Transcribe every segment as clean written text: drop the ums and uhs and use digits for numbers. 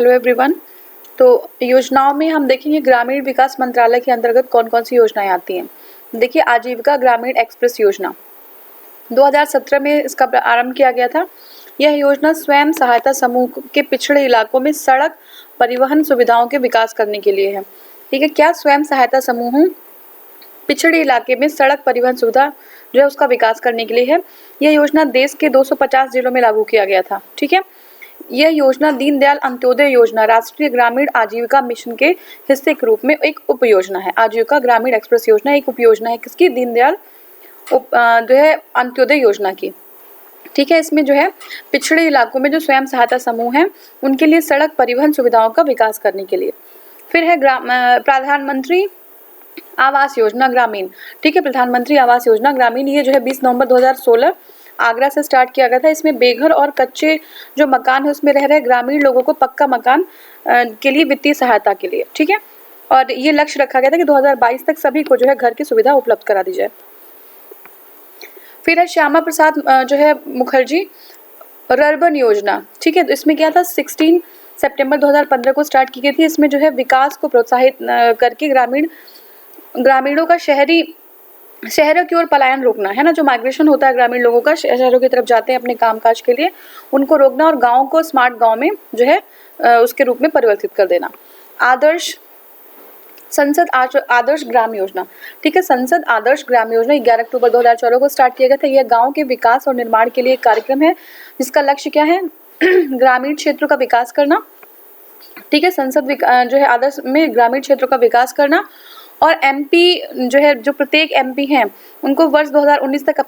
Hello everyone. तो योजनाओं में हम देखेंगे ग्रामीण विकास मंत्रालय के अंतर्गत कौन कौन सी योजनाएं आती हैं। देखिए, आजीविका ग्रामीण एक्सप्रेस योजना 2017 में इसका आरंभ किया गया था। यह योजना स्वयं सहायता समूह के पिछड़े इलाकों में सड़क परिवहन सुविधाओं के विकास करने के लिए है। ठीक है, क्या स्वयं सहायता समूह पिछड़े इलाके में सड़क परिवहन सुविधा जो है उसका विकास करने के लिए है। यह योजना देश के 250 जिलों में लागू किया गया था। ठीक है, यह योजना दीनदयाल अंत्योदय योजना राष्ट्रीय ग्रामीण आजीविका मिशन के हिस्से के रूप में एक उप योजना है। आजीविका ग्रामीण एक्सप्रेस योजना एक उप योजना है किसकी? दीनदयाल जो है अंत्योदय योजना की। ठीक है, इसमें जो है पिछड़े इलाकों में जो स्वयं सहायता समूह हैं उनके लिए सड़क परिवहन सुविधाओं का विकास करने के लिए। फिर है प्रधानमंत्री आवास योजना ग्रामीण। ठीक है, प्रधानमंत्री आवास योजना ग्रामीण ये जो है 20 नवंबर 2016 आगरा से स्टार्ट किया गया था। इसमें बेघर और कच्चे जो मकान है उसमें रह रहे ग्रामीण लोगों को पक्का मकान के लिए वित्तीय सहायता के लिए। ठीक है, और ये लक्ष्य रखा गया था कि 2022 तक सभी को जो है घर की सुविधा उपलब्ध करा दी जाए। फिर है श्यामा प्रसाद जो है मुखर्जी रर्बन योजना। ठीक है, तो इसमें क्या था? 16 सितंबर 2015 को स्टार्ट की गई थी। इसमें जो है विकास को प्रोत्साहित करके ग्रामीणों का शहरों की ओर पलायन रोकना है ना। जो माइग्रेशन होता है ग्रामीण लोगों का, शहरों की तरफ जाते हैं अपने कामकाज के लिए, उनको रोकना और गाँव को स्मार्ट गाँव में जो है उसके रूप में परिवर्तित कर देना। आदर्श ग्राम योजना। ठीक है, संसद आदर्श ग्राम योजना 11 अक्टूबर 2014 को स्टार्ट किया गया था। यह गाँव के विकास और निर्माण के लिए एक कार्यक्रम है जिसका लक्ष्य क्या है? ग्रामीण क्षेत्रों का विकास करना। ठीक है, संसद जो है आदर्श में ग्रामीण क्षेत्रों का विकास करना। और एमपी जो है, जो प्रत्येक एमपी हैं उनको वर्ष 2019 तक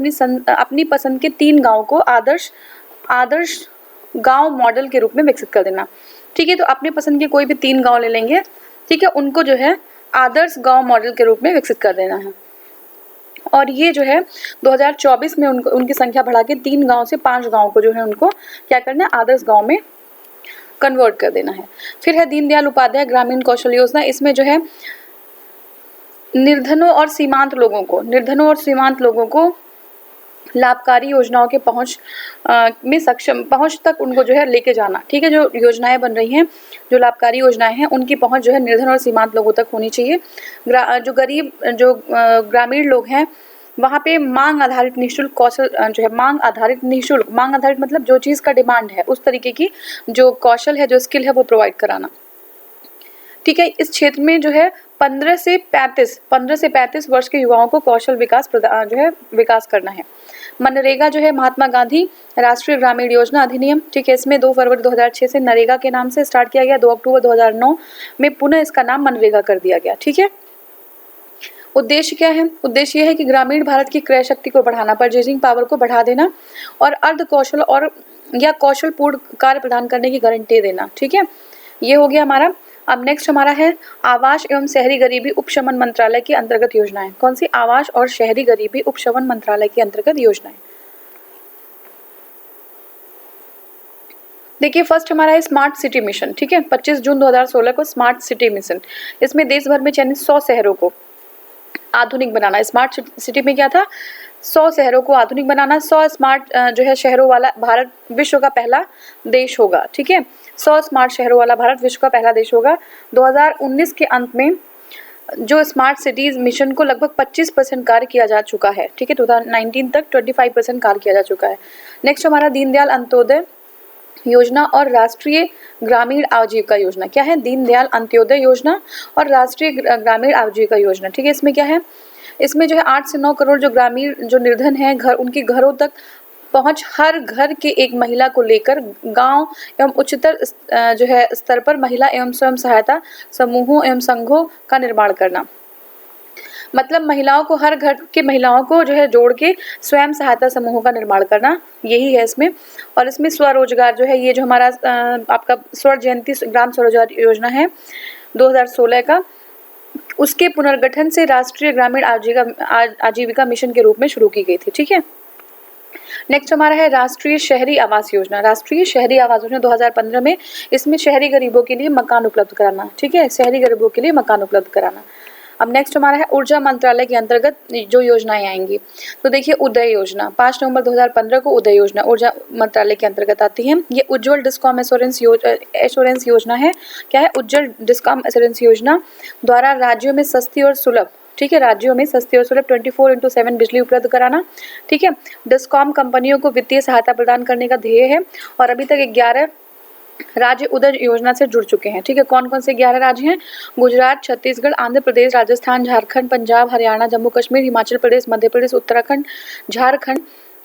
अपनी पसंद के 3 गाँव को आदर्श गांव मॉडल के रूप में विकसित कर देना। ठीक है, तो अपने पसंद के कोई भी 3 गांव ले लेंगे। ठीक है, उनको जो है आदर्श गांव मॉडल के रूप में विकसित कर देना है। और ये जो है 2024 में उनकी संख्या बढ़ा के 3 गांव से 5 गांव को जो है उनको क्या करना है? आदर्श गांव में कन्वर्ट कर देना है। फिर है दीनदयाल उपाध्याय ग्रामीण कौशल योजना। इसमें जो है निर्धनों और सीमांत लोगों को लाभकारी योजनाओं के पहुंच तक उनको जो है लेके जाना। ठीक है, जो योजनाएं बन रही हैं, जो लाभकारी योजनाएं हैं, उनकी पहुंच जो है निर्धन और सीमांत लोगों तक होनी चाहिए। जो गरीब ग्रामीण लोग हैं वहाँ पे मांग आधारित मतलब जो चीज़ का डिमांड है उस तरीके की जो कौशल है, जो स्किल है वो प्रोवाइड कराना। ठीक है, इस क्षेत्र में जो है 15 से 35 वर्ष के युवाओं को कौशल विकास करना है। मनरेगा जो है महात्मा गांधी राष्ट्रीय ग्रामीण योजना अधिनियम। ठीक है, इसमें 2 फरवरी 2006 से नरेगा के नाम से स्टार्ट किया गया। 2 अक्टूबर 2009 में पुनः इसका नाम मनरेगा कर दिया गया। ठीक है, उद्देश्य क्या है? उद्देश्य यह है कि ग्रामीण भारत की क्रय शक्ति को बढ़ाना, परचेजिंग पावर को बढ़ा देना और अर्ध कौशल या कौशल पूर्ण कार्य प्रदान करने की गारंटी देना। ठीक है, ये हो गया हमारा। अब नेक्स्ट हमारा है आवास एवं शहरी गरीबी उपशमन मंत्रालय की अंतर्गत योजनाएं। कौन सी? आवास और शहरी गरीबी उपशमन मंत्रालय की अंतर्गत योजनाएं। देखिए, फर्स्ट हमारा है स्मार्ट सिटी मिशन। ठीक है, 25 जून 2016 को स्मार्ट सिटी मिशन। इसमें देश भर में चयनित 100 शहरों को आधुनिक बनाना। स्मार्ट सिटी में क्या था? 100 शहरों को आधुनिक बनाना। 100 स्मार्ट जो है शहरों वाला भारत विश्व का पहला देश होगा। ठीक है, 100 स्मार्ट शहरों वाला भारत विश्व का पहला देश होगा। 2019 के अंत में जो स्मार्ट सिटीज मिशन को लगभग 25% कार्य किया जा चुका है। ठीक है, 2019 तक 25% कार्य किया जा चुका है। नेक्स्ट हमारा दीनदयाल अंत्योदय योजना और राष्ट्रीय ग्रामीण आजीविका योजना। क्या है? दीनदयाल अंत्योदय योजना और राष्ट्रीय ग्रामीण आजीविका योजना। ठीक है, इसमें क्या है? इसमें जो है 8 से 9 करोड़ जो ग्रामीण जो निर्धन है उनके घरों तक पहुंच हर घर के एक महिला को लेकर गांव एवं उच्चतर जो है स्तर पर महिला एवं स्वयं सहायता समूहों एवं संघों का निर्माण करना। मतलब महिलाओं को, हर घर के महिलाओं को जो है जोड़ के स्वयं सहायता समूहों का निर्माण करना, यही है इसमें। और इसमें स्वरोजगार जो है, ये जो हमारा आपका स्वर्ण जयंती ग्राम स्वरोजगार योजना है 2016 का, उसके पुनर्गठन से राष्ट्रीय ग्रामीण आजीविका मिशन के रूप में शुरू की गई थी। ठीक है, नेक्स्ट हमारा है राष्ट्रीय शहरी आवास योजना। राष्ट्रीय शहरी आवास योजना 2015 में, इसमें शहरी गरीबों के लिए मकान उपलब्ध कराना। ठीक है, शहरी गरीबों के लिए मकान उपलब्ध कराना। अब नेक्स्ट हमारा है ऊर्जा मंत्रालय के अंतर्गत जो योजनाएं आएंगी। तो देखिए उदय योजना 5 नवंबर 2015 को उदय योजना ऊर्जा मंत्रालय के अंतर्गत आती है। ये उज्जवल डिस्कॉम एश्योरेंस योजना है। क्या है? उज्जवल डिस्कॉम एश्योरेंस योजना द्वारा राज्यों में सस्ती और सुलभ, ठीक है, राज्यों में सस्ती और सुलभ 24/7 बिजली उपलब्ध कराना। ठीक है, डिस्कॉम कंपनियों को वित्तीय सहायता प्रदान करने का ध्येय है और अभी तक 11 राज्य उदय योजना से जुड़ चुके हैं। ठीक है, कौन कौन से 11 राज्य हैं? गुजरात, छत्तीसगढ़, आंध्र प्रदेश, राजस्थान, झारखंड, पंजाब, हरियाणा, जम्मू कश्मीर, हिमाचल प्रदेश, मध्य प्रदेश, उत्तराखंड,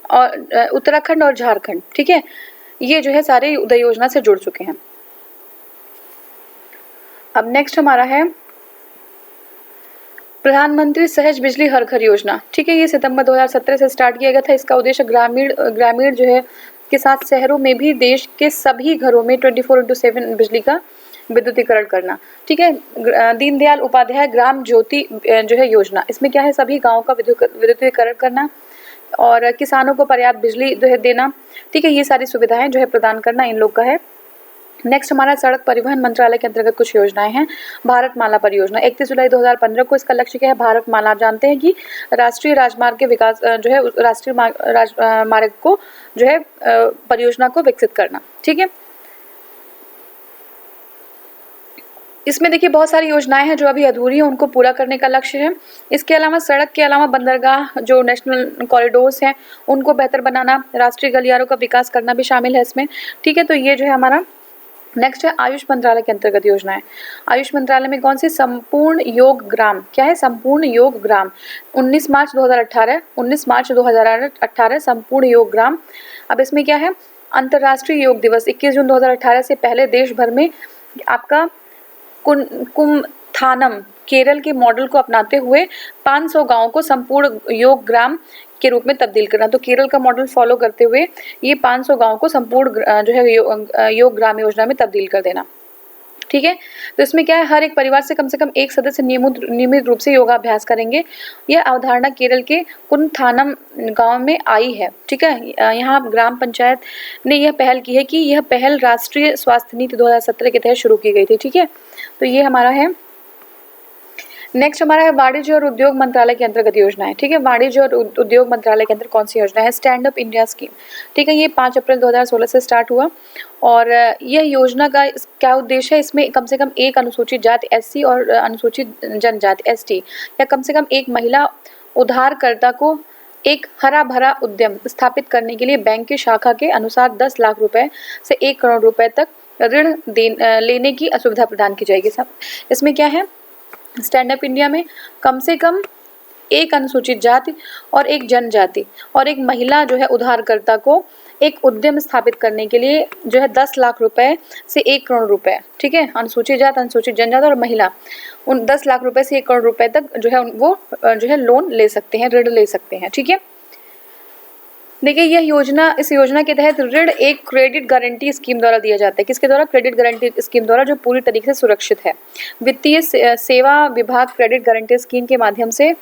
और झारखंड। ठीक है, ये जो है सारे उदय योजना से जुड़ चुके हैं। अब नेक्स्ट हमारा है प्रधानमंत्री सहज बिजली हर घर योजना। ठीक है, ये सितंबर 2017 से स्टार्ट किया गया था। इसका उद्देश्य ग्रामीण जो है के साथ शहरों में भी देश के सभी घरों में 24/7 बिजली का विद्युतीकरण करना। ठीक है, दीनदयाल उपाध्याय ग्राम ज्योति जो है योजना, इसमें क्या है? सभी गाँव का विद्युतीकरण करना और किसानों को पर्याप्त बिजली जो है देना। ठीक है, ये सारी सुविधाएं जो है प्रदान करना इन लोग का है। नेक्स्ट हमारा सड़क परिवहन मंत्रालय के अंतर्गत कुछ योजनाएं हैं। भारत माला परियोजना 31 जुलाई 2015 को, इसका लक्ष्य क्या है? भारत माला, आप जानते हैं कि राष्ट्रीय राजमार्ग के विकास जो है राष्ट्रीय मार्ग को जो है परियोजना को विकसित करना। ठीक है, इसमें देखिए बहुत सारी योजनाएं हैं जो अभी अधूरी हैं, उनको पूरा करने का लक्ष्य है। इसके अलावा सड़क के अलावा बंदरगाह, जो नेशनल कॉरिडोर्स हैं, उनको बेहतर बनाना, राष्ट्रीय गलियारों का विकास करना भी शामिल है इसमें। ठीक है, तो ये जो है हमारा नेक्स्ट है आयुष मंत्रालय के अंतर्गत योजनाएं। आयुष मंत्रालय में कौन सी? संपूर्ण योग ग्राम। क्या है? संपूर्ण योग ग्राम 19 मार्च 2018 संपूर्ण योग ग्राम। अब इसमें क्या है? अंतर्राष्ट्रीय योग दिवस 21 जून 2018 से पहले देश भर में आपका कुमथानम केरल के मॉडल को अपनाते हुए 500 गांवों को संपूर्ण योग ग्राम के रूप में तब्दील करना। तो केरल का मॉडल फॉलो करते हुए ये 500 गांवों को संपूर्ण जो है योग ग्राम योजना में तब्दील कर देना। ठीक है, तो इसमें क्या है? हर एक परिवार से कम एक सदस्य नियमित रूप से योगाभ्यास करेंगे। यह अवधारणा केरल के कुमथानम गांव में आई है। ठीक है, यहाँ ग्राम पंचायत ने यह पहल की है कि यह पहल राष्ट्रीय स्वास्थ्य नीति 2017 के तहत शुरू की गई थी। ठीक है, तो ये हमारा है। नेक्स्ट हमारा है वाणिज्य और उद्योग मंत्रालय के अंतर्गत योजना है। ठीक है, वाणिज्य और उद्योग मंत्रालय के अंतर्गत कौन सी योजना है? Stand up India scheme. ठीक है, ये 5 अप्रैल 2016 से स्टार्ट हुआ और यह योजना का क्या उद्देश्य है? इसमें कम से कम एक अनुसूचित जाति SC और अनुसूचित जनजाति ST या कम से कम एक महिला उधारकर्ता को एक हरा भरा उद्यम स्थापित करने के लिए बैंक की शाखा के अनुसार 10 लाख रुपए से 1 करोड़ रुपए तक ऋण लेने की सुविधा प्रदान की जाएगी। इसमें क्या है? स्टैंड अप इंडिया में कम से कम एक अनुसूचित जाति और एक जनजाति और एक महिला जो है उधारकर्ता को एक उद्यम स्थापित करने के लिए जो है 10 लाख रुपए से 1 करोड़ रुपए। ठीक है, अनुसूचित जाति, अनुसूचित जनजाति और महिला उन 10 लाख रुपए से 1 करोड़ रुपए तक जो है वो जो है लोन ले सकते हैं, ऋण ले सकते हैं। ठीक है, देखिए इस योजना के तहत ऋण एक क्रेडिट गारंटी स्कीम द्वारा दिया जाता है। किसके द्वारा? क्रेडिट गारंटी स्कीम द्वारा, जो पूरी तरीके से सुरक्षित है। वित्तीय सेवा विभाग क्रेडिट गारंटी स्कीम के माध्यम से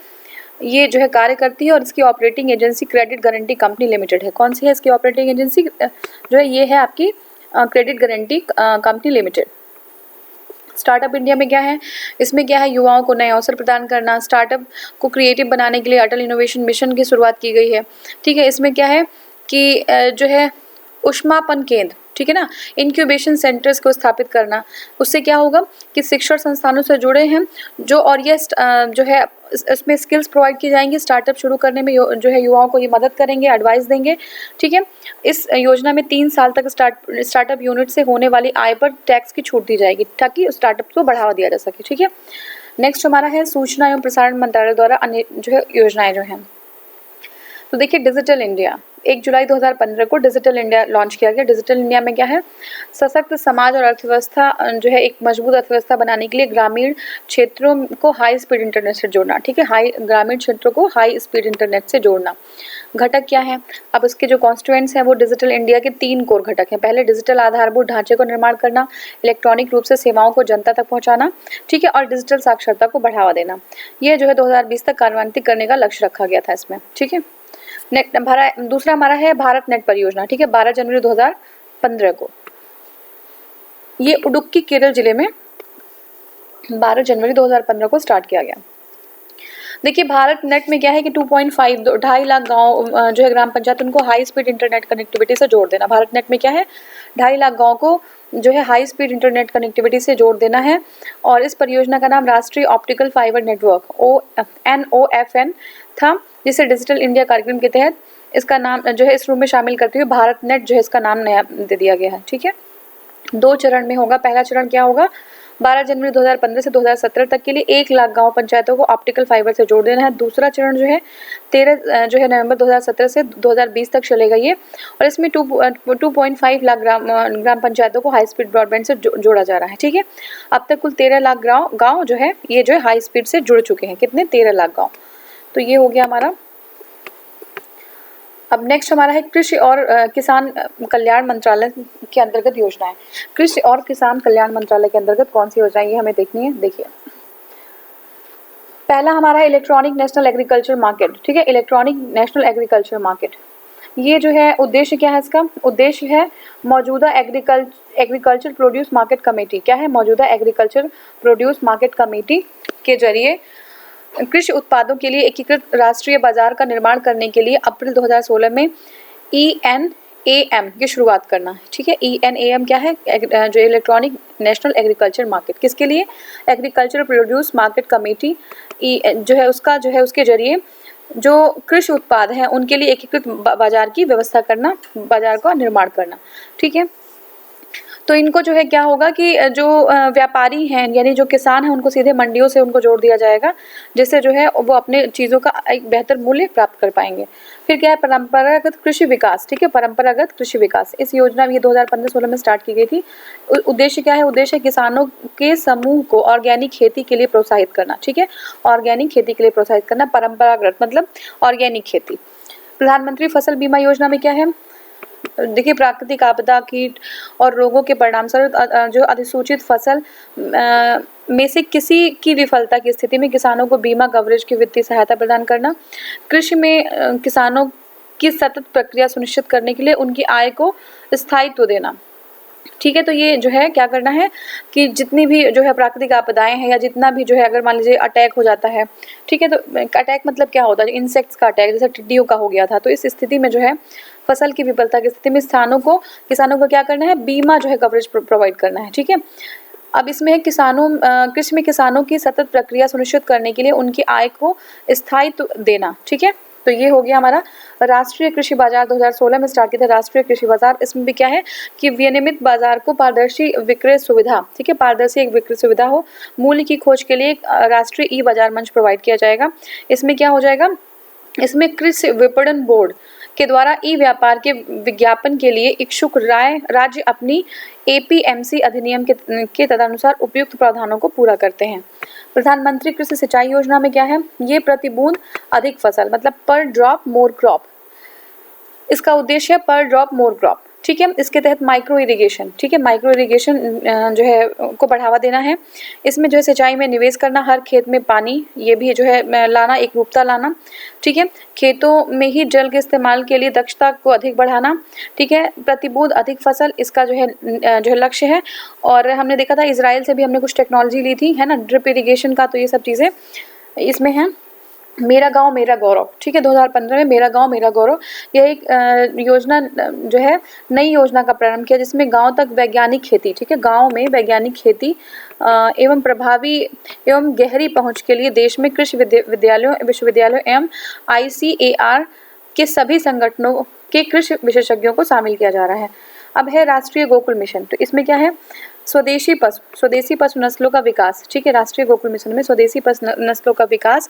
ये जो है कार्य करती है और इसकी operating agency credit guarantee company limited है। कौन सी है इसकी ऑपरेटिंग एजेंसी? जो है ये है आपकी credit guarantee company limited. Startup India में क्या है? इसमें क्या है? युवाओं को नए अवसर प्रदान करना, स्टार्टअप को क्रिएटिव बनाने के लिए अटल इनोवेशन मिशन की शुरुआत की गई है। ठीक है, इसमें क्या है कि जो है ऊष्मापन केंद्र, ठीक है ना, इंक्यूबेशन सेंटर्स को स्थापित करना। उससे क्या होगा कि शिक्षण संस्थानों से जुड़े हैं जो, और ये जो है इसमें स्किल्स प्रोवाइड की जाएंगी। स्टार्टअप शुरू करने में जो है युवाओं को ये मदद करेंगे, एडवाइस देंगे। ठीक है, इस योजना में 3 साल तक स्टार्टअप यूनिट से होने वाली आय पर टैक्स की छूट दी जाएगी ताकि स्टार्टअप को बढ़ावा दिया जा सके। ठीक है, नेक्स्ट हमारा है सूचना एवं प्रसारण मंत्रालय द्वारा अन्य जो है योजनाएं जो हैं। तो देखिए डिजिटल इंडिया 1 जुलाई 2015 को डिजिटल इंडिया लॉन्च किया गया। डिजिटल इंडिया में क्या है? सशक्त समाज और अर्थव्यवस्था जो है एक मजबूत अर्थव्यवस्था बनाने के लिए ग्रामीण क्षेत्रों को हाई स्पीड इंटरनेट से जोड़ना। ठीक है, ग्रामीण क्षेत्रों को हाई स्पीड इंटरनेट से जोड़ना। घटक क्या है? अब इसके जो कॉन्स्टिट्यूएंट्स हैं वो डिजिटल इंडिया के 3 कोर घटक हैं। पहले डिजिटल आधारभूत ढांचे को निर्माण करना, इलेक्ट्रॉनिक रूप से सेवाओं को जनता तक पहुंचाना, ठीक है, और डिजिटल साक्षरता को बढ़ावा देना। यह जो है 2020 तक कार्यान्वित करने का लक्ष्य रखा गया था इसमें। ठीक है, दूसरा हमारा है भारत नेट परियोजना। ठीक है, 12 जनवरी 2015 को ये उडुक्की केरल जिले में 12 जनवरी 2015 को स्टार्ट किया गया। देखिए भारत नेट में क्या है कि 2.5 2.5 लाख गांव जो है ग्राम पंचायत, उनको हाई स्पीड इंटरनेट कनेक्टिविटी से जोड़ देना। भारत नेट में क्या है, 2.5 लाख गांव को जो है हाई स्पीड इंटरनेट कनेक्टिविटी से जोड़ देना है। और इस परियोजना का नाम राष्ट्रीय ऑप्टिकल फाइबर नेटवर्क NOFN था, जिसे डिजिटल इंडिया कार्यक्रम के तहत इसका नाम जो है इस रूप में शामिल करते हुए भारत नेट जो है इसका नाम नया दे दिया गया है। ठीक है, 2 चरण में होगा। पहला चरण क्या होगा, 12 जनवरी 2015 से 2017 तक के लिए 1 लाख गांव पंचायतों को ऑप्टिकल फाइबर से जोड़ देना है। दूसरा चरण जो है 13 जो है नवंबर 2017 से 2020 तक चलेगा ये, और इसमें 2.5 लाख ग्राम पंचायतों को हाई स्पीड ब्रॉडबैंड से जोड़ा जा रहा है। ठीक है, अब तक कुल 13 लाख गाँव जो है ये जो है हाई स्पीड से जुड़ चुके हैं। कितने, 13 लाख गाँव। तो ये हो गया हमारा। अब नेक्स्ट हमारा है कृषि और किसान कल्याण मंत्रालय के अंतर्गत योजनाएं। कृषि और किसान कल्याण मंत्रालय के अंतर्गत कौन सी योजनाएं ये हमें देखनी है। देखिए पहला हमारा है इलेक्ट्रॉनिक नेशनल एग्रीकल्चर मार्केट। ठीक है, इलेक्ट्रॉनिक नेशनल एग्रीकल्चर मार्केट, ये जो है उद्देश्य क्या है इसका, उद्देश्य है मौजूदा एग्रीकल्चर प्रोड्यूस मार्केट कमेटी। क्या है, मौजूदा एग्रीकल्चर प्रोड्यूस मार्केट कमेटी के जरिए कृषि उत्पादों के लिए एकीकृत राष्ट्रीय बाजार का निर्माण करने के लिए अप्रैल 2016 में ENAM की शुरुआत करना है। ठीक है, ENAM क्या है, जो इलेक्ट्रॉनिक नेशनल एग्रीकल्चर मार्केट, किसके लिए, एग्रीकल्चर प्रोड्यूस मार्केट कमेटी जो है उसका जो है उसके जरिए जो कृषि उत्पाद हैं उनके लिए एकीकृत बाजार की व्यवस्था करना, बाजार का निर्माण करना। ठीक है, तो इनको जो है क्या होगा कि जो व्यापारी हैं यानी जो किसान हैं उनको सीधे मंडियों से उनको जोड़ दिया जाएगा, जिससे जो है वो अपने चीज़ों का एक बेहतर मूल्य प्राप्त कर पाएंगे। फिर क्या है, परंपरागत कृषि विकास। ठीक है, परंपरागत कृषि विकास, इस योजना ये 2015-16 में स्टार्ट की गई थी। उद्देश्य क्या है, उद्देश्य किसानों के समूह को ऑर्गेनिक खेती के लिए प्रोत्साहित करना। ठीक है, ऑर्गेनिक खेती के लिए प्रोत्साहित करना, परंपरागत मतलब ऑर्गेनिक खेती। प्रधानमंत्री फसल बीमा योजना में क्या है, देखिए प्राकृतिक आपदा, कीट और रोगों के परिणामस्वरूप जो अधिसूचित फसल में से किसी की विफलता की स्थिति में किसानों को बीमा कवरेज की वित्तीय सहायता प्रदान करना, कृषि में किसानों की सतत प्रक्रिया सुनिश्चित करने के लिए उनकी आय को स्थायित्व देना। ठीक है, तो ये जो है क्या करना है कि जितनी भी जो है प्राकृतिक आपदाएं हैं या जितना भी जो है अगर मान लीजिए अटैक हो जाता है, ठीक है, तो अटैक मतलब क्या होता है, इंसेक्ट्स का अटैक, जैसे टिड्डियों का हो गया था, तो इस स्थिति में जो है फसल की विफलता की स्थिति में किसानों को क्या करना है, बीमा जो है कवरेज प्रोवाइड करना है। ठीक है, अब इसमें है कृषि में किसानों की सतत प्रक्रिया सुनिश्चित करने के लिए उनकी आय को स्थायित्व देना। ठीक है, तो ये हो गया हमारा राष्ट्रीय कृषि बाजार 2016 में स्टार्ट किया था राष्ट्रीय कृषि बाजार। इसमें भी क्या है कि विनियमित बाजार को पारदर्शी विक्रय सुविधा, ठीक है, पारदर्शी एक विक्रय सुविधा हो, मूल्य की खोज के लिए राष्ट्रीय ई बाजार मंच प्रोवाइड किया जाएगा। इसमें क्या हो जाएगा, इसमें कृषि विपणन बोर्ड के द्वारा ई व्यापार के विज्ञापन के लिए इच्छुक राज्य अपनी APMC अधिनियम के तदनुसार उपयुक्त प्रावधानों को पूरा करते हैं। प्रधानमंत्री कृषि सिंचाई योजना में क्या है, ये प्रति बूंद अधिक फसल मतलब पर ड्रॉप मोर क्रॉप, इसका उद्देश्य है पर ड्रॉप मोर क्रॉप। ठीक है, इसके तहत माइक्रो इरिगेशन, ठीक है, माइक्रो इरिगेशन जो है को बढ़ावा देना है। इसमें जो है सिंचाई में निवेश करना, हर खेत में पानी ये भी जो है लाना, एक रूपता लाना। ठीक है, खेतों में ही जल के इस्तेमाल के लिए दक्षता को अधिक बढ़ाना। ठीक है, प्रतिबूंद अधिक फसल, इसका जो है लक्ष्य है। और हमने देखा था इजराइल से भी हमने कुछ टेक्नोलॉजी ली थी, है ना, ड्रिप इरिगेशन का, तो ये सब चीज़ें इसमें हैं। मेरा गांव मेरा गौरव, ठीक है, 2015 में मेरा गांव मेरा गौरव, यह एक योजना जो है नई योजना का प्रारंभ किया, जिसमें गांव तक वैज्ञानिक खेती, ठीक है, गांव में वैज्ञानिक खेती एवं प्रभावी एवं गहरी पहुंच के लिए देश में कृषि विश्वविद्यालयों एवं ICAR के सभी संगठनों के कृषि विशेषज्ञों को शामिल किया जा रहा है। अब है राष्ट्रीय गोकुल मिशन, तो इसमें क्या है, स्वदेशी पशु नस्लों का विकास। ठीक है, राष्ट्रीय गोकुल मिशन में स्वदेशी पशु नस्लों का विकास,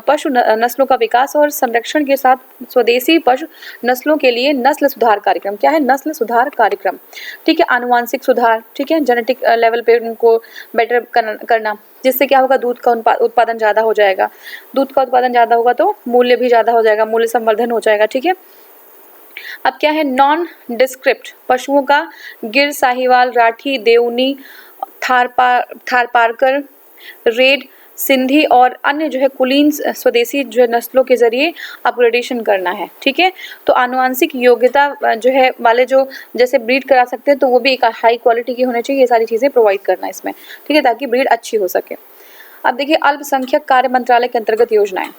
पशु नस्लों का विकास और संरक्षण के साथ स्वदेशी पशु नस्लों के लिए नस्ल सुधार कार्यक्रम। क्या है, नस्ल सुधार कार्यक्रम। ठीक है, आनुवांशिक सुधार, ठीक है, जेनेटिक लेवल पे उनको बेटर करना, जिससे क्या होगा, दूध का उत्पादन ज़्यादा हो जाएगा। दूध का उत्पादन ज़्यादा होगा तो मूल्य भी ज़्यादा हो जाएगा, मूल्य संवर्धन हो जाएगा। ठीक है, अब क्या है, नॉन डिस्क्रिप्ट पशुओं का गिर, साहिवाल, राठी, देवनी, थारपारकर, रेड, सिंधी और अन्य जो है कुलीन स्वदेशी जो है नस्लों के जरिए अपग्रेडेशन करना है। ठीक है, तो आनुवांशिक योग्यता जो है वाले जो जैसे ब्रीड करा सकते हैं, तो वो भी एक हाई क्वालिटी की होनी चाहिए। ये सारी चीज़ें प्रोवाइड करना इसमें, ठीक है, ताकि ब्रीड अच्छी हो सके। अब देखिए अल्पसंख्यक कार्य मंत्रालय के अंतर्गत योजनाएं।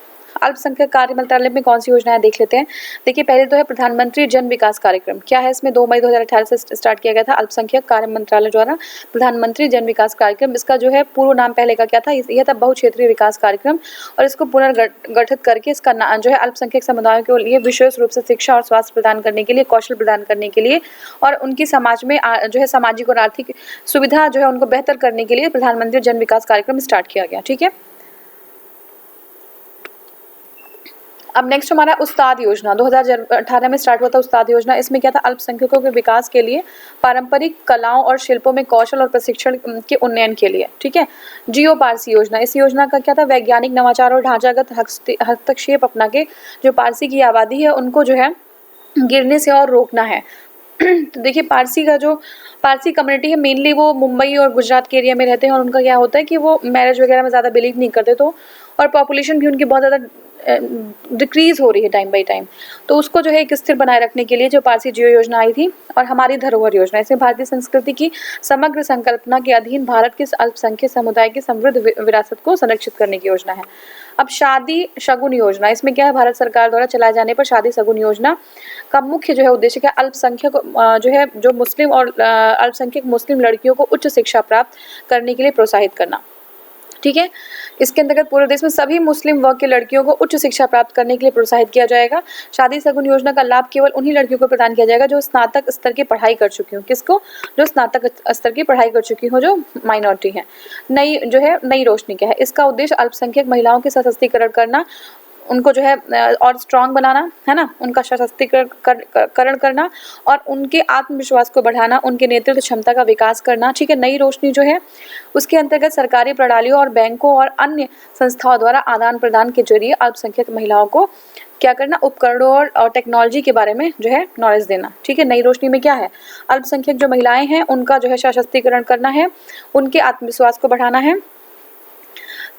अल्पसंख्यक कार्य मंत्रालय में कौन सी योजनाएं देख लेते हैं। देखिए पहले तो है प्रधानमंत्री जन विकास कार्यक्रम। क्या है इसमें, 2 मई 2018 से स्टार्ट किया गया था अल्पसंख्यक कार्य मंत्रालय द्वारा प्रधानमंत्री जन विकास कार्यक्रम। इसका जो है पूर्व नाम पहले का क्या था, यह था बहुक्षेत्रीय विकास कार्यक्रम। और इसको पुनर्गठित करके इसका जो है अल्पसंख्यक समुदायों के लिए विशेष रूप से शिक्षा और स्वास्थ्य प्रदान करने के लिए, कौशल प्रदान करने के लिए और उनकी समाज में जो है सामाजिक और आर्थिक सुविधा जो है उनको बेहतर करने के लिए प्रधानमंत्री जन विकास कार्यक्रम स्टार्ट किया गया। ठीक है। अब नेक्स्ट हमारा उस्ताद योजना 2018 में स्टार्ट हुआ था उस्ताद योजना। इसमें क्या था, अल्पसंख्यकों के विकास के लिए, पारंपरिक कलाओं और शिल्पों में कौशल और प्रशिक्षण के उन्नयन के लिए। ठीक है। जियो पारसी योजना, इस योजना का क्या था, वैज्ञानिक नवाचार और ढांचागत हस्तक्षेप अपना के जो पारसी की आबादी है उनको जो है गिरने से और रोकना है। तो देखिए पारसी का जो पारसी कम्युनिटी है मेनली वो मुंबई और गुजरात के एरिया में रहते हैं और उनका क्या होता है कि वो मैरिज वगैरह में ज़्यादा बिलीव नहीं करते, तो और पॉपुलेशन भी उनकी बहुत ज़्यादा डिक्रीज हो रही है टाइम बाई टाइम। तो उसको जो है एक स्थिर बनाए रखने के लिए जो पारसी जियो योजना आई थी और हमारी धरोहर योजना, इसमें भारतीय संस्कृति की समग्र संकल्पना के अधीन भारत के अल्पसंख्यक समुदाय की समृद्ध विरासत को संरक्षित करने की योजना है। अब शादी शगुन योजना, इसमें क्या है, भारत सरकार द्वारा चलाए जाने पर शादी शगुन योजना का मुख्य जो है उद्देश्य क्या, अल्पसंख्यक जो है जो मुस्लिम और अल्पसंख्यक मुस्लिम लड़कियों को उच्च शिक्षा प्राप्त करने के लिए प्रोत्साहित करना। ठीक है। इसके अंतर्गत पूरे देश में सभी मुस्लिम वर्ग की लड़कियों को उच्च शिक्षा प्राप्त करने के लिए प्रोत्साहित किया जाएगा। शादी शगुन योजना का लाभ केवल उन्हीं लड़कियों को प्रदान किया जाएगा जो स्नातक स्तर की पढ़ाई कर चुकी हो। किसको, जो स्नातक स्तर की पढ़ाई कर चुकी हो, जो माइनॉरिटी है। नई रोशनी क्या है, इसका उद्देश्य अल्पसंख्यक महिलाओं के सशक्तिकरण करना, उनको जो है और स्ट्रांग बनाना है ना, उनका सशक्तिकरण करना और उनके आत्मविश्वास को बढ़ाना, उनके नेतृत्व क्षमता का विकास करना। ठीक है। नई रोशनी जो है उसके अंतर्गत सरकारी प्रणालियों और बैंकों और अन्य संस्थाओं द्वारा आदान प्रदान के जरिए अल्पसंख्यक महिलाओं को क्या करना, उपकरणों और टेक्नोलॉजी के बारे में जो है नॉलेज देना। ठीक है। नई रोशनी में क्या है, अल्पसंख्यक जो महिलाएं हैं उनका जो है सशक्तिकरण करना है, उनके आत्मविश्वास को बढ़ाना है।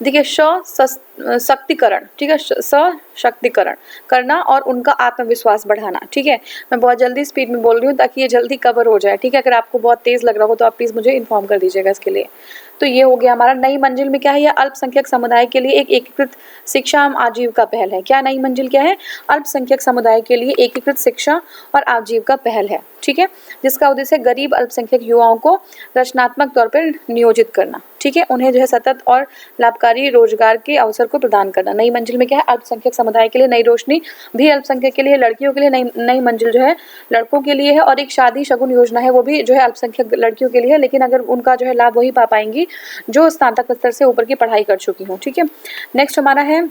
देखिए सशक्तिकरण, ठीक है, सशक्तिकरण करना और उनका आत्मविश्वास बढ़ाना। ठीक है। मैं बहुत जल्दी स्पीड में बोल रही हूँ ताकि ये जल्दी कवर हो जाए। ठीक है। अगर आपको बहुत तेज लग रहा हो तो आप प्लीज़ मुझे इन्फॉर्म कर दीजिएगा इसके लिए। तो ये हो गया हमारा। नई मंजिल में क्या है, यह अल्पसंख्यक समुदाय के लिए एक एकीकृत शिक्षा एवं आजीविका पहल है। क्या नई मंजिल क्या है, अल्पसंख्यक समुदाय के लिए एकीकृत शिक्षा और आजीविका पहल है। ठीक है। जिसका उद्देश्य गरीब अल्पसंख्यक युवाओं को रचनात्मक तौर पर नियोजित करना। ठीक है। उन्हें जो है सतत और लाभकारी रोजगार के अवसर को प्रदान करना। नई मंजिल में क्या है, अल्पसंख्यक समुदाय के लिए नई रोशनी भी अल्पसंख्यक के लिए, लड़कियों के लिए नई मंजिल जो है लड़कों के लिए है और एक शादी शगुन योजना है वो भी जो है अल्पसंख्यक लड़कियों के लिए है, लेकिन अगर उनका जो है लाभ वही पा पाएंगी जो स्नातक स्तर से ऊपर की पढ़ाई कर चुकी हूँ। ठीक है। नेक्स्ट हमारा है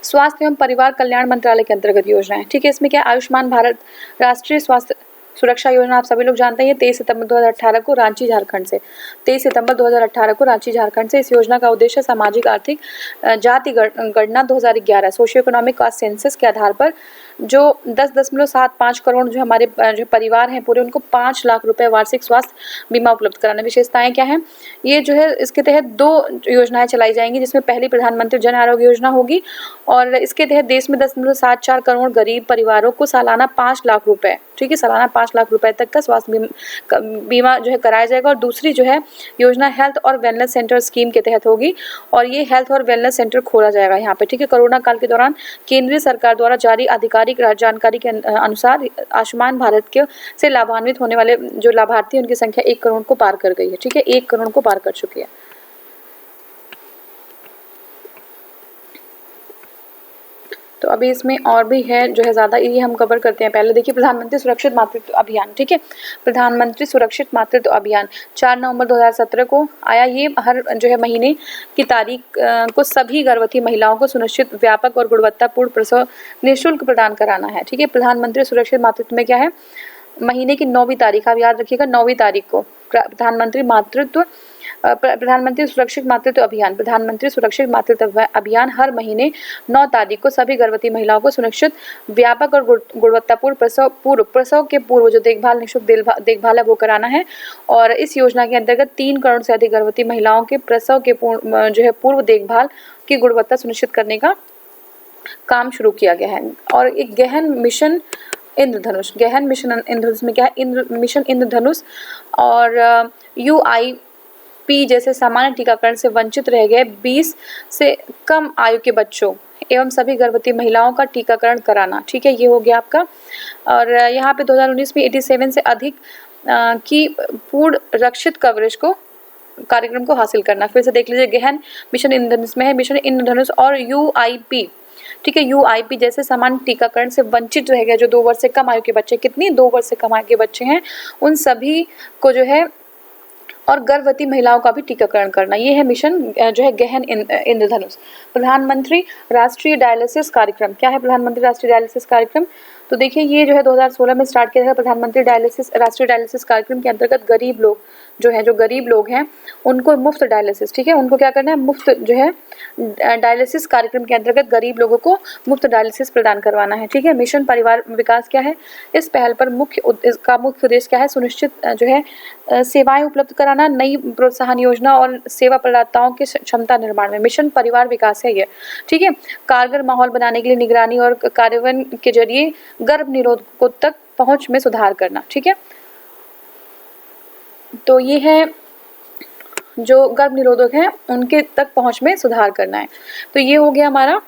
स्वास्थ्य एवं परिवार कल्याण मंत्रालय के अंतर्गत योजना है। ठीक है। इसमें क्या, आयुष्मान भारत राष्ट्रीय स्वास्थ्य सुरक्षा योजना आप सभी लोग जानते हैं, 23 सितंबर 2018 को रांची झारखंड से 23 सितंबर 2018 को रांची झारखंड से। इस योजना का उद्देश्य सामाजिक आर्थिक जाति गणना 2011 सोशियो इकोनॉमिक कास्ट सेंसस के आधार पर जो 10.75 करोड़ जो हमारे जो परिवार हैं पूरे, उनको 5 लाख रुपए वार्षिक स्वास्थ्य बीमा उपलब्ध कराना। विशेषताएं क्या हैं, ये जो है इसके तहत 2 योजनाएं चलाई जाएंगी, जिसमें पहली प्रधानमंत्री जन आरोग्य योजना होगी और इसके तहत देश में 10.74 करोड़ गरीब परिवारों को सालाना 5 लाख रुपए, ठीक है, सालाना 5 लाख रुपए तक का स्वास्थ्य बीमा जो है कराया जाएगा। और दूसरी जो है योजना हेल्थ और वेलनेस सेंटर स्कीम के तहत होगी और ये हेल्थ और वेलनेस सेंटर खोला जाएगा यहाँ पे। ठीक है। कोरोना काल के दौरान केंद्रीय सरकार द्वारा जारी आधिकारिक जानकारी के अनुसार आयुष्मान भारत के से लाभान्वित होने वाले जो लाभार्थी उनकी संख्या 1 करोड़ को पार कर गई है। ठीक है। 1 करोड़ को पार कर चुकी है। तो अभी इसमें और भी है जो है ज़्यादा, ये हम कवर करते हैं। पहले देखिए प्रधानमंत्री सुरक्षित मातृत्व अभियान। ठीक है। प्रधानमंत्री सुरक्षित मातृत्व अभियान 4 नवंबर 2017 को आया। ये हर जो है महीने की तारीख को सभी गर्भवती महिलाओं को सुनिश्चित व्यापक और गुणवत्तापूर्ण प्रसव निःशुल्क प्रदान कराना है। ठीक है। प्रधानमंत्री सुरक्षित मातृत्व में क्या है, महीने की 9वीं तारीख, आप याद रखिएगा 9वीं तारीख को प्रधानमंत्री सुरक्षित मातृत्व अभियान हर महीने 9 तारीख को सभी गर्भवती महिलाओं को सुनिश्चित व्यापक और गुणवत्तापूर्ण प्रसव के पूर्व जो देखभाल निःशुल्क देखभाल है वो कराना है। और इस योजना के अंतर्गत 3 करोड़ से अधिक गर्भवती महिलाओं के प्रसव के जो है पूर्व देखभाल की गुणवत्ता सुनिश्चित करने का काम शुरू किया गया है। और एक गहन मिशन इंद्रधनुष में क्या है, मिशन इंद्रधनुष और पी जैसे सामान्य टीकाकरण से वंचित रह गए 20 से कम आयु के बच्चों एवं सभी गर्भवती महिलाओं का टीकाकरण कराना। ठीक है, ये हो गया आपका। और यहाँ पे 2019 में 87 से अधिक की पूर्ण रक्षित कवरेज को कार्यक्रम को हासिल करना। फिर से देख लीजिए, गहन मिशन इंद्रधनुष में है, मिशन इंद्रधनुष और यूआईपी। ठीक है, यूआईपी जैसे सामान्य टीकाकरण से वंचित रह गए जो 2 वर्ष से कम आयु के बच्चे, कितनी 2 वर्ष से कम आयु के बच्चे हैं, उन सभी को जो है, और गर्भवती महिलाओं का भी टीकाकरण करना। ये है मिशन जो है गहन इंद्रधनुष। प्रधानमंत्री राष्ट्रीय डायलिसिस कार्यक्रम, क्या है प्रधानमंत्री राष्ट्रीय डायलिसिस कार्यक्रम? तो देखिए, ये जो है 2016 में स्टार्ट किया गया प्रधानमंत्री राष्ट्रीय डायलिसिस कार्यक्रम के अंतर्गत गरीब लोग जो है, जो गरीब लोग हैं उनको मुफ्त डायलिसिस, ठीक है, उनको क्या करना है, मुफ्त जो है डायलिसिस कार्यक्रम के अंतर्गत गरीब लोगों को मुफ्त डायलिसिस प्रदान करवाना है। ठीक है, मिशन परिवार विकास क्या है? इस पहल पर इसका मुख्य उद्देश्य क्या है? सुनिश्चित जो है सेवाएं उपलब्ध कराना, नई प्रोत्साहन योजना और सेवा प्रदाताओं की क्षमता निर्माण में। मिशन परिवार विकास है ये। ठीक है, कारगर माहौल बनाने के लिए निगरानी और कार्यान्वयन के जरिए गर्भ निरोधकों तक पहुंच में सुधार करना। ठीक है, तो ये है जो गर्भ निरोधक हैं उनके तक पहुंच में सुधार करना है। तो ये हो गया हमारा।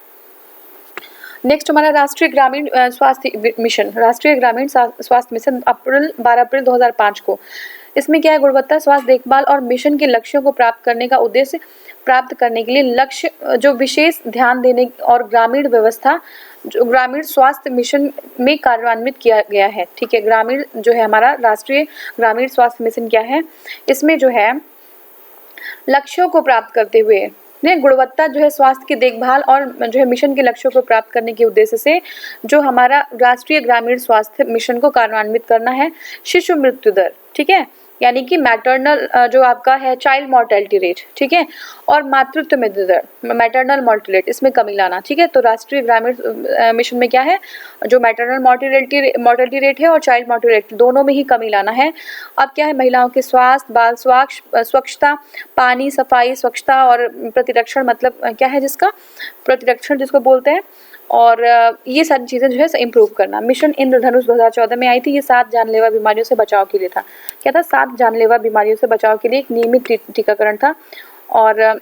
नेक्स्ट हमारा राष्ट्रीय ग्रामीण स्वास्थ्य मिशन, राष्ट्रीय ग्रामीण स्वास्थ्य मिशन 12 अप्रैल 2005 को। इसमें क्या है? गुणवत्ता स्वास्थ्य देखभाल और मिशन के लक्ष्यों को प्राप्त करने का उद्देश्य प्राप्त करने के लिए लक्ष्य जो विशेष ध्यान देने और ग्रामीण व्यवस्था जो ग्रामीण स्वास्थ्य मिशन में कार्यान्वित किया गया है। ठीक है, ग्रामीण जो है हमारा राष्ट्रीय ग्रामीण स्वास्थ्य मिशन क्या है? इसमें जो है लक्ष्यों को प्राप्त करते हुए गुणवत्ता जो है स्वास्थ्य की देखभाल और जो है मिशन के लक्ष्यों को प्राप्त करने के उद्देश्य से जो हमारा राष्ट्रीय ग्रामीण स्वास्थ्य मिशन को कार्यान्वित करना है। शिशु मृत्यु दर, ठीक है, यानी कि मैटरनल जो आपका है चाइल्ड मोर्टेलिटी रेट, ठीक है, और मातृत्व मृत्यु दर मैटरनल मोर्टेलिटी रेट, इसमें कमी लाना। ठीक है, तो राष्ट्रीय ग्रामीण मिशन में क्या है? जो मैटरनल मोर्टेलिटी रेट है और चाइल्ड मोर्टेलिटी रेट दोनों में ही कमी लाना है। अब क्या है? महिलाओं के स्वास्थ्य, बाल स्वच्छता, पानी, सफाई, स्वच्छता और प्रतिरक्षण, मतलब क्या है जिसका प्रतिरक्षण जिसको बोलते हैं, और ये सारी चीज़ें जो है इम्प्रूव करना। मिशन इंद्रधनुष 2014 में आई थी। ये 7 जानलेवा बीमारियों से बचाव के लिए था। क्या था? 7 जानलेवा बीमारियों से बचाव के लिए एक नियमित टीकाकरण था, और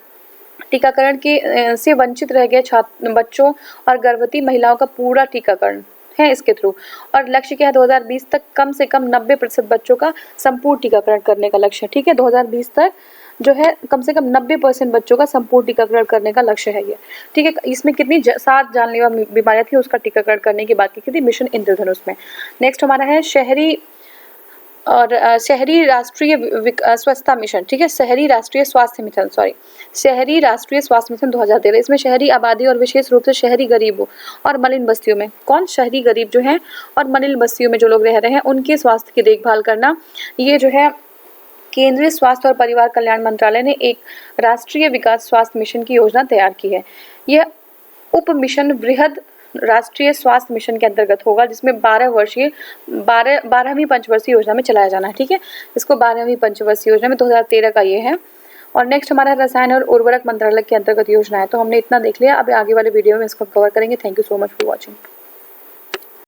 टीकाकरण के से वंचित रह गए बच्चों और गर्भवती महिलाओं का पूरा टीकाकरण है इसके थ्रू। और लक्ष्य क्या है? 2020 तक कम से कम 90% बच्चों का संपूर्ण टीकाकरण करने का लक्ष्य है। ठीक है, 2020 तक जो है कम से कम 90% बच्चों का संपूर्ण टीकाकरण करने का लक्ष्य है ये। ठीक है, इसमें कितनी 7 जानलेवा बीमारियां थी, उसका टीकाकरण करने की बात की थी मिशन इंद्रधनुष में। नेक्स्ट हमारा है शहरी राष्ट्रीय स्वच्छता मिशन। ठीक है, शहरी राष्ट्रीय स्वास्थ्य मिशन, शहरी राष्ट्रीय स्वास्थ्य मिशन 2013। इसमें शहरी आबादी और विशेष रूप से शहरी गरीबों और मलिन बस्तियों में, कौन? शहरी गरीब जो हैं और मलिन बस्तियों में जो लोग रह रहे हैं उनके स्वास्थ्य की देखभाल करना। ये जो है केंद्रीय स्वास्थ्य और परिवार कल्याण मंत्रालय ने एक राष्ट्रीय विकास स्वास्थ्य मिशन की योजना तैयार की है। यह उप मिशन बृहद राष्ट्रीय स्वास्थ्य मिशन के अंतर्गत होगा, जिसमें 12वीं पंचवर्षीय योजना में चलाया जाना है। ठीक है, इसको 12वीं पंचवर्षीय योजना में 2013 का ये है। और नेक्स्ट हमारा रसायन और उर्वरक मंत्रालय के अंतर्गत योजना है। तो हमने इतना देख लिया, अब आगे वाले वीडियो में इसको कवर करेंगे। Thank you so much for watching.